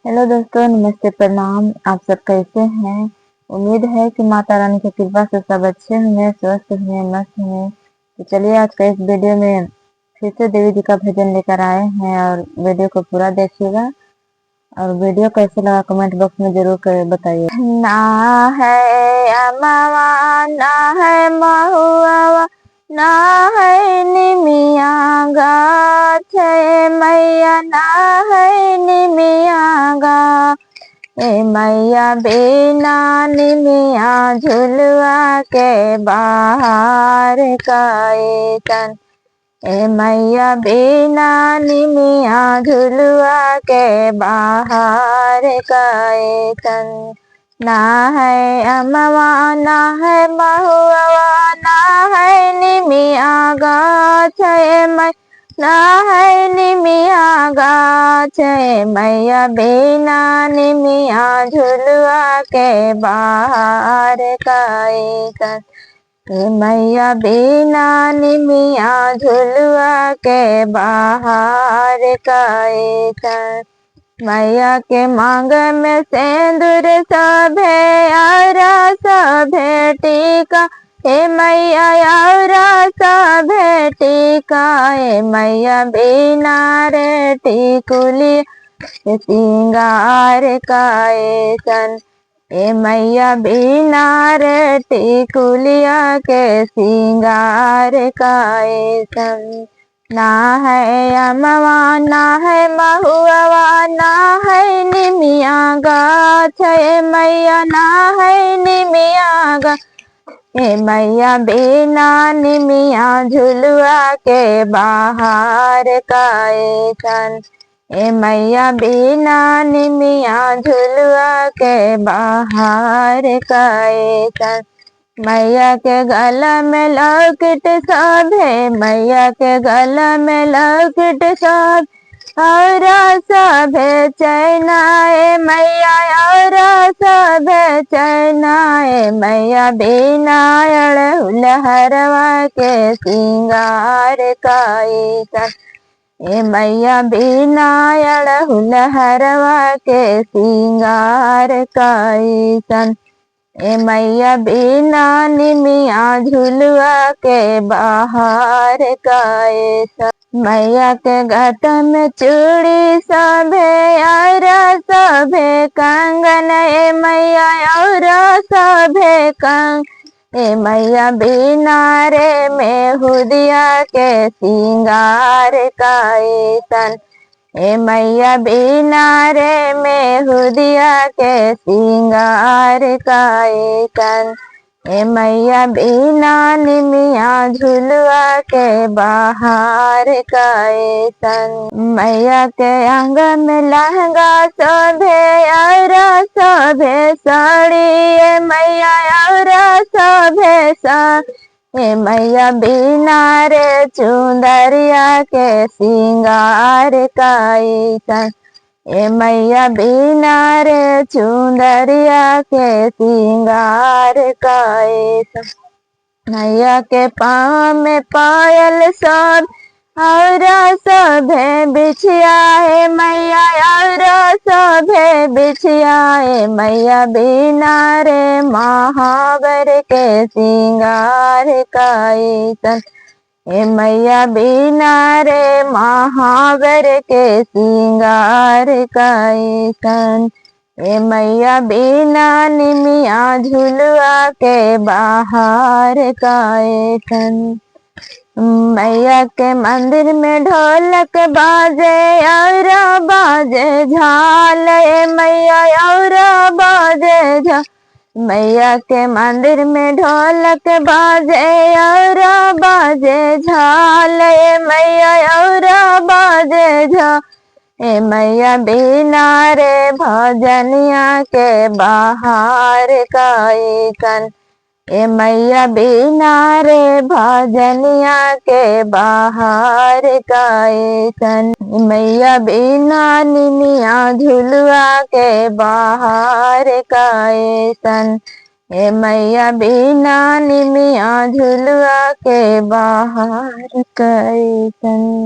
Hello दोस्तों, नमस्ते, प्रणाम। आप सब कैसे हैं? उम्मीद है कि माता रानी की कृपा से सब अच्छे होंगे, स्वस्थ होंगे, मस्त होंगे। तो चलिए आज का इस वीडियो में फिर से देवी जी का भजन लेकर आए हैं और वीडियो को पूरा देखिएगा। और वीडियो कैसे लगा कमेंट बॉक्स में जरूर कर बताइए। ना है अमावा, ना है महुआ, ना है निमिया गाछे मैया, ना है निमिया गा ए मैया बिना निमिया झुलवा के बाहर काए तन। ए मैया बिना निमिया झुलवा के बाहर काए तन। ना है अमवा, ना है महुआ, ना है निमिया गाछ मै, ना है निमिया गाछ मैया बिना निमिया झुलवा के बाहर काए तन। मैया बिना निमिया झुलवा के बाहर काए तन। मैया के मांग में सिंदूर सभे आरा सभे टीका, हे मैया आरा सभे टीका, हे मैया बिना रे टिकुली सिंगार काए तन। ए मैया बिना रे टिकुलिया के सिंगार काए तन। ना है अमवा, ना है महुआ, ना है निमिया गाछ मैया, ना है निमिया गा ए मैया बिना निमिया झुलवा के बाहर काए तन। ए मैया बिना निमिया झुलवा के बाहर काए तन। मैया के गला में लॉकेट सभे, मैया के गला में लॉकेट सब और सभे चैनाए मैया, और सभे चैनाए मैया बिना अड़हुलहरवा के सिंगार काए तन। ए मैया बिना अड़हुलहरवा के सिंगार काए तन। ए मैया बिना निमिया झुलवा के बाहर काए तन। मैया के घट में चूड़ी सभे और सभे कंगन, ए मैया और सभे कंग ए मैया बिना रे मेहुदिया के सिंगार काए तन। ए मैया बिना रे मेहुदिया के सिंगार काए तन। ए मैया बिना निमिया झुलवा के बाहर काए तन। मैया के अंग में लहंगा सभे और सभे साड़ी, ए मैया और सभे सा ए मैया बिना रे चुंदरिया के सिंगार काए तन। ए मैया बिना रे चुंदरिया के सिंगार काए तन। मैया के पाँव में पायल सब और सभे बिछिया, हे मैया और सभे बिछिया, हे मैया बिना रे महावर के सिंगार काए तन। ए मैया बिना रे महावर के सिंगार काए तन। ए मैया बिना निमिया झुलवा के बाहर काए तन। मैया के मंदिर में ढोलक बाजे और बाजे झाल, ए मैया और बाजे झाल मैया के मंदिर में ढोलक बाजे और बाजे झाल, ए मैया और बाजे झाल ए मैया बिना रे भजनिया के बाहर काए तन। ए मैया बिना रे भजनिया के बाहर काए तन। मैया बिना निमिया झुलवा के बाहर काए तन। ए मैया बिना निमिया झुलवा के बाहर काए तन।